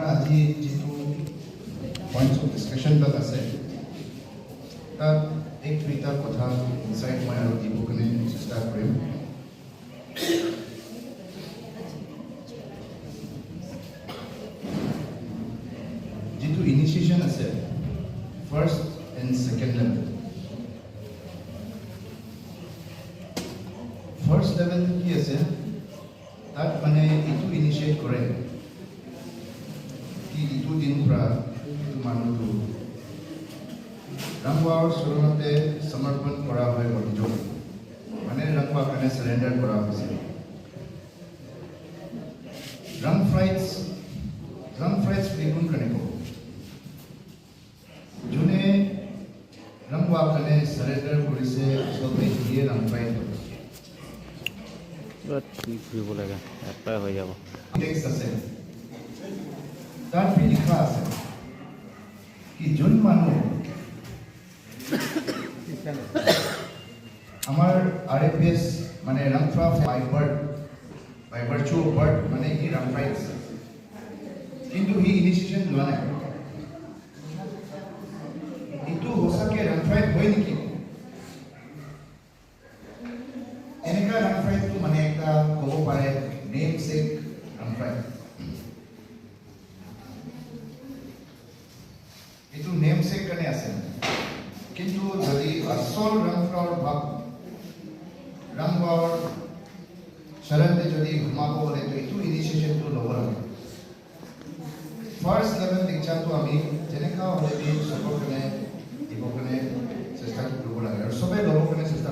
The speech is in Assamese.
আজি যিটো পইণ্টছ অফ ডিছকাশ্যন তাত আছে তাত এক দুইটা কথা ইনচাইট মই আৰু দিব কাৰণে চেষ্টা কৰিম। যিটো ইনিচিয়েশ্যন আছে first and second level, first লেভেলটো কি আছে তাত মানে এইটো ইনিচিয়েট কৰে ইটো দিন পৰা এইটো মানুহটো ৰামবাৰ চৰণতে সমৰ্পণ কৰা হয় বন্ধু মানে ৰামবাৰ কাৰণে চাৰেণ্ডাৰ কৰা হৈছিল। ৰাম ফ্ৰাইটছ বুলি কোন কাৰণে ক'ব যোনে ৰামবাৰ কাৰণে চাৰেণ্ডাৰ কৰিছে আচলতে সিয়ে ৰাম ফ্ৰাইট ঘূৰিব লাগে এপ্লাই হৈ যাব। টেক্সট আছে তাত লিখা আছে কি যোন মানুহ আমাৰ RFS মানে ৰামফ্ৰা বাই ভাৰ্চু অফ বাৰ্থ মানে হি ৰামফ্ৰাইটছ, কিন্তু হি ইনিচিয়েশ্যন লোৱা নাই। এইটো সঁচাকৈ ৰামফ্ৰাইট হয় নেকি? এনেকুৱা ৰামফ্ৰাইটটো মানে এটা ক'ব পাৰে নেম চেক ৰামফ্ৰাইট। এইটো নেম চেক কাৰণে আছে, কিন্তু যদি আচল ৰামফ্ৰাৰ ভাৱ ৰামবাৰ চৰণতে যদি ঘুমাব গ'লে এইটো ইনিচিয়েশ্যনটো ল'ব লাগে। ফাৰ্ষ্ট লেভেল দীক্ষাটো আমি যেনেকুৱা হ'লে চবৰ কাৰণে দিব কাৰণে চেষ্টা কৰিব লাগে আৰু চবেই ল'ব